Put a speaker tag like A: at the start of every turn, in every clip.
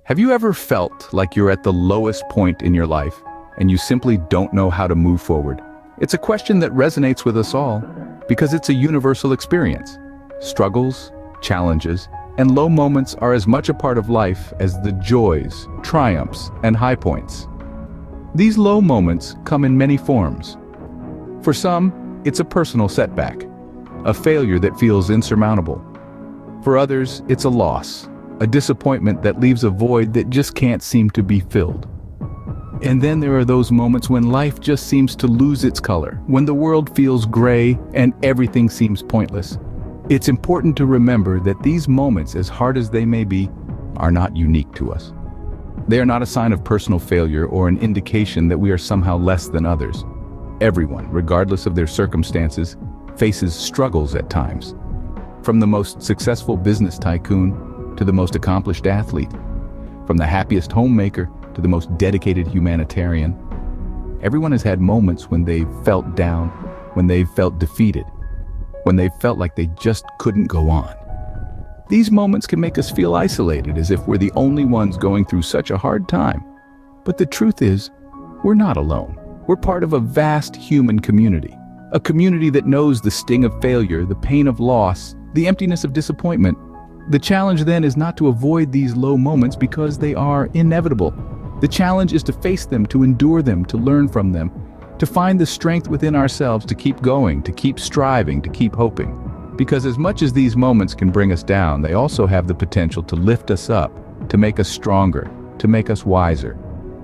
A: Have you ever felt like you're at the lowest point in your life and you simply don't know how to move forward? It's a question that resonates with us all because it's a universal experience. Struggles, challenges, and low moments are as much a part of life as the joys, triumphs, and high points. These low moments come in many forms. For some, it's a personal setback, a failure that feels insurmountable. For others, it's a loss, a disappointment that leaves a void that just can't seem to be filled. And then there are those moments when life just seems to lose its color, when the world feels gray and everything seems pointless. It's important to remember that these moments, as hard as they may be, are not unique to us. They are not a sign of personal failure or an indication that we are somehow less than others. Everyone, regardless of their circumstances, faces struggles at times. From the most successful business tycoon to the most accomplished athlete, from the happiest homemaker to the most dedicated humanitarian, everyone has had moments when they've felt down, when they've felt defeated, when they felt like they just couldn't go on. These moments can make us feel isolated, as if we're the only ones going through such a hard time. But the truth is, we're not alone. We're part of a vast human community, a community that knows the sting of failure, the pain of loss, the emptiness of disappointment. The challenge then is not to avoid these low moments because they are inevitable. The challenge is to face them, to endure them, to learn from them, to find the strength within ourselves to keep going, to keep striving, to keep hoping. Because as much as these moments can bring us down, they also have the potential to lift us up, to make us stronger, to make us wiser.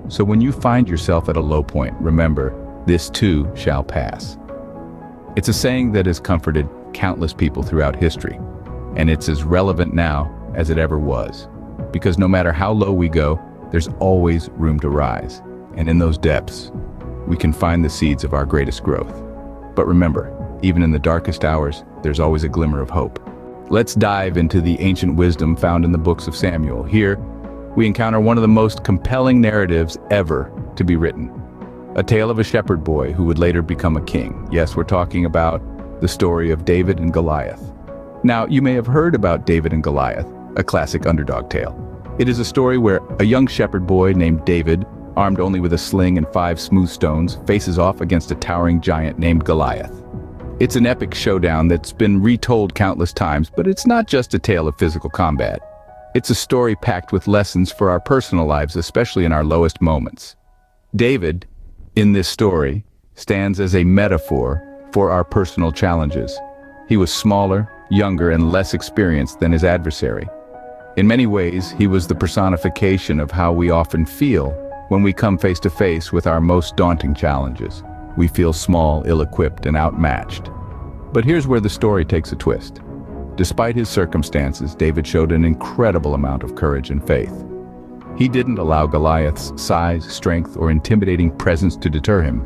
A: So when you find yourself at a low point, remember, this too shall pass. It's a saying that has comforted countless people throughout history, and it's as relevant now as it ever was. Because no matter how low we go, there's always room to rise. And in those depths, we can find the seeds of our greatest growth. But remember, even in the darkest hours, there's always a glimmer of hope. Let's dive into the ancient wisdom found in the books of Samuel. Here, we encounter one of the most compelling narratives ever to be written. A tale of a shepherd boy who would later become a king. Yes, we're talking about the story of David and Goliath. Now, you may have heard about David and Goliath, a classic underdog tale. It is a story where a young shepherd boy named David, armed only with a sling and 5 smooth stones, faces off against a towering giant named Goliath. It's an epic showdown that's been retold countless times, but it's not just a tale of physical combat. It's a story packed with lessons for our personal lives, especially in our lowest moments. David, in this story, stands as a metaphor for our personal challenges. He was smaller, younger, and less experienced than his adversary. In many ways, he was the personification of how we often feel when we come face to face with our most daunting challenges. We feel small, ill-equipped, and outmatched. But here's where the story takes a twist. Despite his circumstances, David showed an incredible amount of courage and faith. He didn't allow Goliath's size, strength, or intimidating presence to deter him.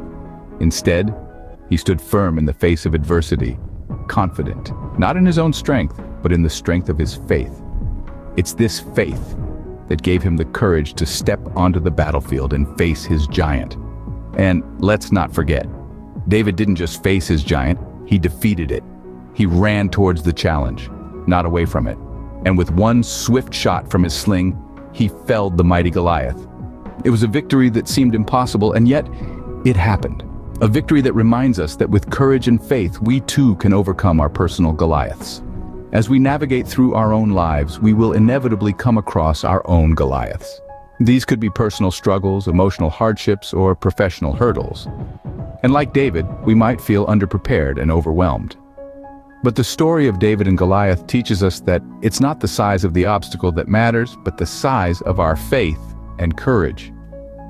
A: Instead, he stood firm in the face of adversity, confident, not in his own strength, but in the strength of his faith. It's this faith that gave him the courage to step onto the battlefield and face his giant. And let's not forget, David didn't just face his giant, he defeated it. He ran towards the challenge, not away from it. And with one swift shot from his sling, he felled the mighty Goliath. It was a victory that seemed impossible, and yet it happened. A victory that reminds us that with courage and faith, we too can overcome our personal Goliaths. As we navigate through our own lives, we will inevitably come across our own Goliaths. These could be personal struggles, emotional hardships, or professional hurdles. And like David, we might feel underprepared and overwhelmed. But the story of David and Goliath teaches us that it's not the size of the obstacle that matters, but the size of our faith and courage.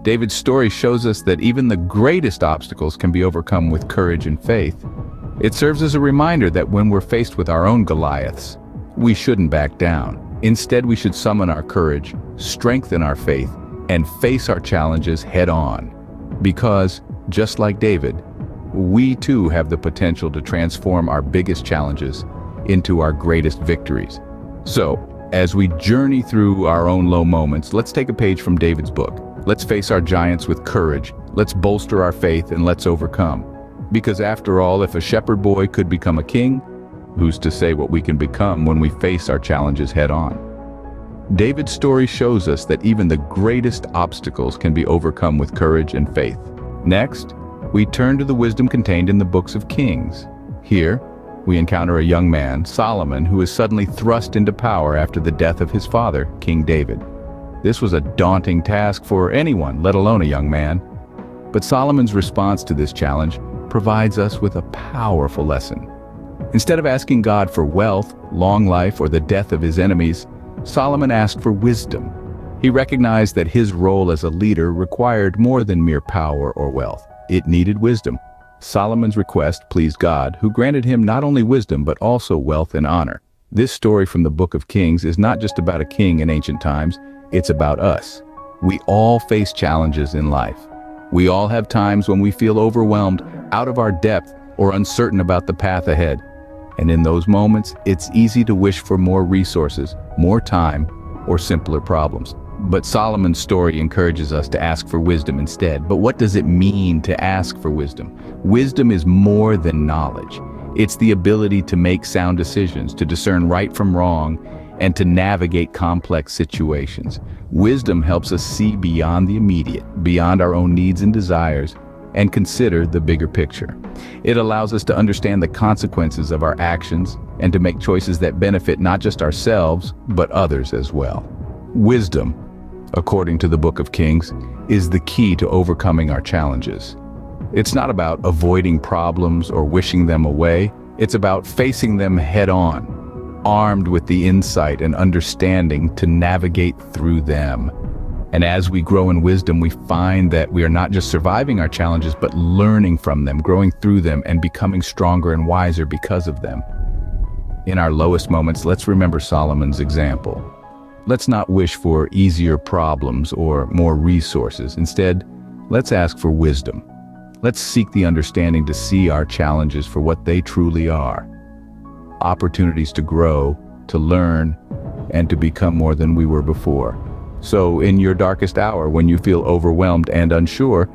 A: David's story shows us that even the greatest obstacles can be overcome with courage and faith. It serves as a reminder that when we're faced with our own Goliaths, we shouldn't back down. Instead, we should summon our courage, strengthen our faith, and face our challenges head on. Because, just like David, we too have the potential to transform our biggest challenges into our greatest victories. So, as we journey through our own low moments, let's take a page from David's book. Let's face our giants with courage. Let's bolster our faith and let's overcome. Because after all, if a shepherd boy could become a king, who's to say what we can become when we face our challenges head on? David's story shows us that even the greatest obstacles can be overcome with courage and faith. Next, we turn to the wisdom contained in the books of Kings. Here, we encounter a young man, Solomon, who is suddenly thrust into power after the death of his father, King David. This was a daunting task for anyone, let alone a young man. But Solomon's response to this challenge provides us with a powerful lesson. Instead of asking God for wealth, long life, or the death of his enemies, Solomon asked for wisdom. He recognized that his role as a leader required more than mere power or wealth. It needed wisdom. Solomon's request pleased God, who granted him not only wisdom but also wealth and honor. This story from the Book of Kings is not just about a king in ancient times, it's about us. We all face challenges in life. We all have times when we feel overwhelmed, out of our depth, or uncertain about the path ahead. And in those moments, it's easy to wish for more resources, more time, or simpler problems. But Solomon's story encourages us to ask for wisdom instead. But what does it mean to ask for wisdom? Wisdom is more than knowledge. It's the ability to make sound decisions, to discern right from wrong, and to navigate complex situations. Wisdom helps us see beyond the immediate, beyond our own needs and desires, and consider the bigger picture. It allows us to understand the consequences of our actions and to make choices that benefit not just ourselves, but others as well. Wisdom, according to the Book of Kings, is the key to overcoming our challenges. It's not about avoiding problems or wishing them away. It's about facing them head-on, armed with the insight and understanding to navigate through them. And as we grow in wisdom, we find that we are not just surviving our challenges, but learning from them, growing through them, and becoming stronger and wiser because of them. In our lowest moments, let's remember Solomon's example. Let's not wish for easier problems or more resources. Instead, let's ask for wisdom. Let's seek the understanding to see our challenges for what they truly are. Opportunities to grow, to learn, and to become more than we were before. So in your darkest hour, when you feel overwhelmed and unsure,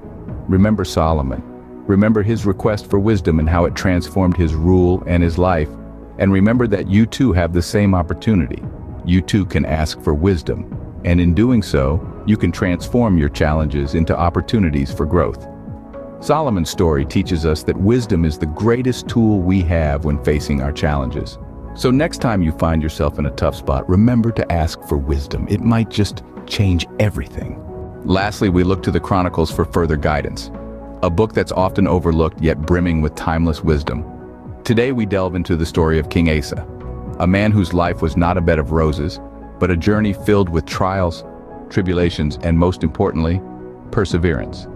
A: remember Solomon. Remember his request for wisdom and how it transformed his rule and his life. And remember that you too have the same opportunity. You too can ask for wisdom. And in doing so, you can transform your challenges into opportunities for growth. Solomon's story teaches us that wisdom is the greatest tool we have when facing our challenges. So next time you find yourself in a tough spot, remember to ask for wisdom. It might just change everything. Lastly, we look to the Chronicles for further guidance, a book that's often overlooked yet brimming with timeless wisdom. Today we delve into the story of King Asa, a man whose life was not a bed of roses, but a journey filled with trials, tribulations, and most importantly, perseverance.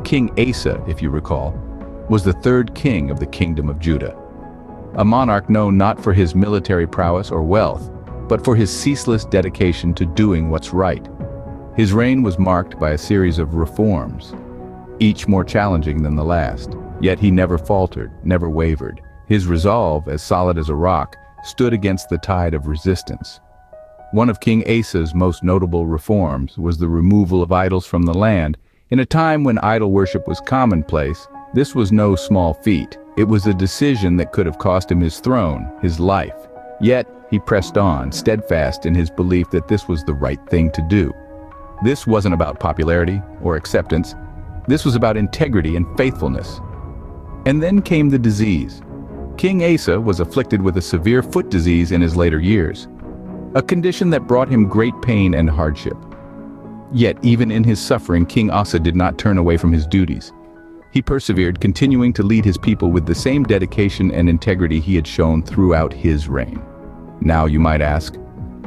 A: King Asa, if you recall, was the third king of the kingdom of Judah, a monarch known not for his military prowess or wealth, but for his ceaseless dedication to doing what's right. His reign was marked by a series of reforms, each more challenging than the last. Yet he never faltered, never wavered. His resolve, as solid as a rock, stood against the tide of resistance. One of King Asa's most notable reforms was the removal of idols from the land. In a time when idol worship was commonplace, this was no small feat. It was a decision that could have cost him his throne, his life. Yet, he pressed on, steadfast in his belief that this was the right thing to do. This wasn't about popularity or acceptance. This was about integrity and faithfulness. And then came the disease. King Asa was afflicted with a severe foot disease in his later years, a condition that brought him great pain and hardship. Yet, even in his suffering, King Asa did not turn away from his duties. He persevered, continuing to lead his people with the same dedication and integrity he had shown throughout his reign. Now you might ask,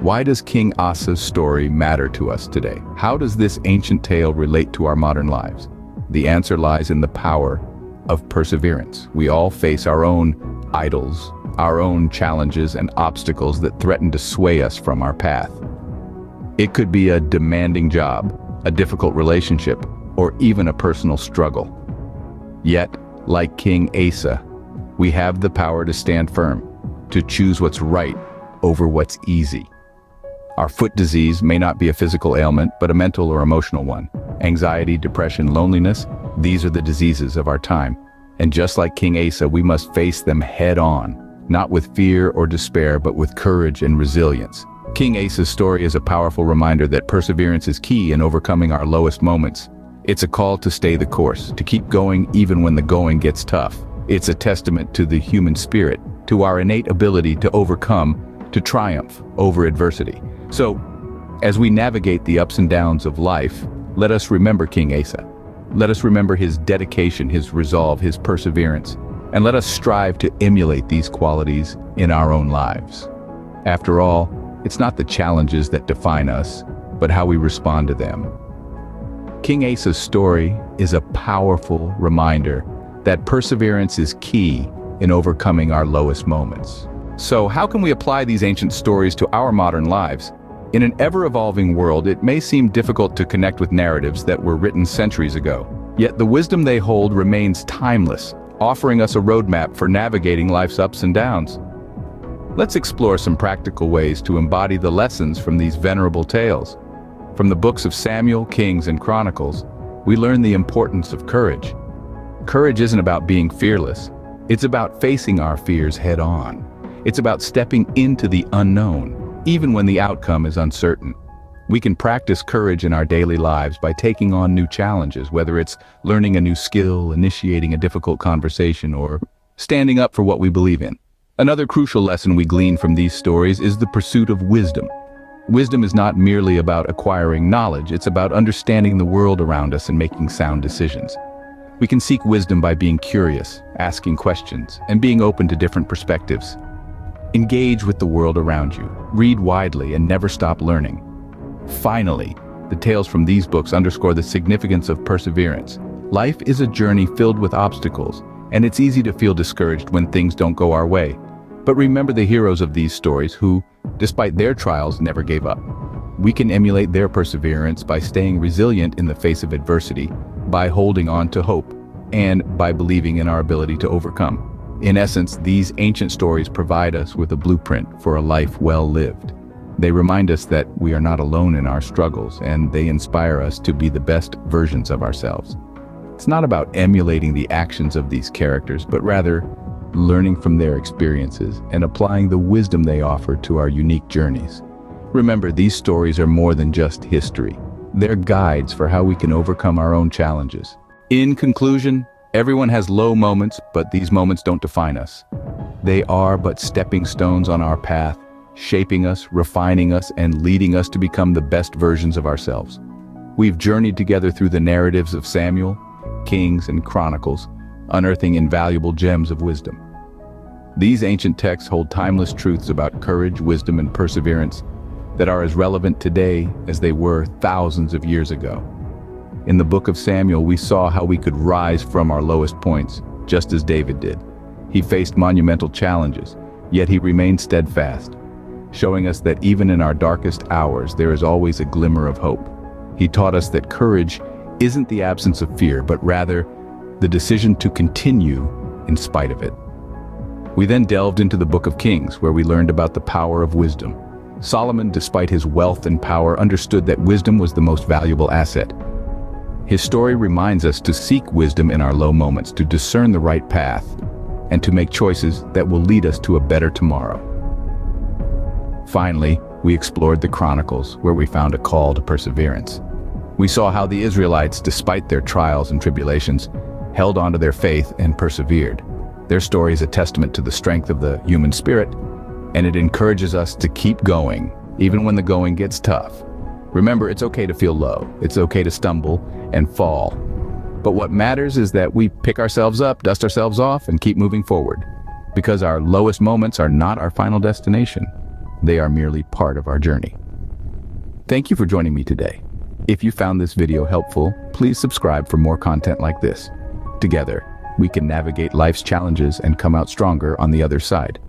A: why does King Asa's story matter to us today? How does this ancient tale relate to our modern lives? The answer lies in the power of perseverance. We all face our own idols, our own challenges and obstacles that threaten to sway us from our path. It could be a demanding job, a difficult relationship, or even a personal struggle. Yet, like King Asa, we have the power to stand firm, to choose what's right over what's easy. Our foot disease may not be a physical ailment, but a mental or emotional one. Anxiety, depression, loneliness, these are the diseases of our time. And just like King Asa, we must face them head on, not with fear or despair, but with courage and resilience. King Asa's story is a powerful reminder that perseverance is key in overcoming our lowest moments. It's a call to stay the course, to keep going even when the going gets tough. It's a testament to the human spirit, to our innate ability to overcome, to triumph over adversity. So, as we navigate the ups and downs of life, let us remember King Asa. Let us remember his dedication, his resolve, his perseverance, and let us strive to emulate these qualities in our own lives. After all, it's not the challenges that define us, but how we respond to them. King Asa's story is a powerful reminder that perseverance is key in overcoming our lowest moments. So how can we apply these ancient stories to our modern lives? In an ever-evolving world, it may seem difficult to connect with narratives that were written centuries ago. Yet the wisdom they hold remains timeless, offering us a roadmap for navigating life's ups and downs. Let's explore some practical ways to embody the lessons from these venerable tales. From the books of Samuel, Kings, and Chronicles, we learn the importance of courage. Courage isn't about being fearless. It's about facing our fears head-on. It's about stepping into the unknown, even when the outcome is uncertain. We can practice courage in our daily lives by taking on new challenges, whether it's learning a new skill, initiating a difficult conversation, or standing up for what we believe in. Another crucial lesson we glean from these stories is the pursuit of wisdom. Wisdom is not merely about acquiring knowledge, it's about understanding the world around us and making sound decisions. We can seek wisdom by being curious, asking questions, and being open to different perspectives. Engage with the world around you, read widely, and never stop learning. Finally, the tales from these books underscore the significance of perseverance. Life is a journey filled with obstacles, and it's easy to feel discouraged when things don't go our way. But remember the heroes of these stories who, despite their trials, never gave up. We can emulate their perseverance by staying resilient in the face of adversity, by holding on to hope, and by believing in our ability to overcome. In essence, these ancient stories provide us with a blueprint for a life well lived. They remind us that we are not alone in our struggles, and they inspire us to be the best versions of ourselves. It's not about emulating the actions of these characters, but rather learning from their experiences and applying the wisdom they offer to our unique journeys. Remember, these stories are more than just history. They're guides for how we can overcome our own challenges. In conclusion, everyone has low moments, but these moments don't define us. They are but stepping stones on our path, shaping us, refining us, and leading us to become the best versions of ourselves. We've journeyed together through the narratives of Samuel, Kings, and Chronicles, unearthing invaluable gems of wisdom. These ancient texts hold timeless truths about courage, wisdom, and perseverance that are as relevant today as they were thousands of years ago. In the book of Samuel, we saw how we could rise from our lowest points, just as David did. He faced monumental challenges, yet he remained steadfast, showing us that even in our darkest hours, there is always a glimmer of hope. He taught us that courage isn't the absence of fear, but rather the decision to continue in spite of it. We then delved into the book of Kings, where we learned about the power of wisdom. Solomon, despite his wealth and power, understood that wisdom was the most valuable asset. His story reminds us to seek wisdom in our low moments, to discern the right path, and to make choices that will lead us to a better tomorrow. Finally, we explored the Chronicles, where we found a call to perseverance. We saw how the Israelites, despite their trials and tribulations, held on to their faith and persevered. Their story is a testament to the strength of the human spirit, and it encourages us to keep going, even when the going gets tough. Remember, it's okay to feel low, it's okay to stumble and fall. But what matters is that we pick ourselves up, dust ourselves off, and keep moving forward. Because our lowest moments are not our final destination. They are merely part of our journey. Thank you for joining me today. If you found this video helpful, please subscribe for more content like this. Together, we can navigate life's challenges and come out stronger on the other side.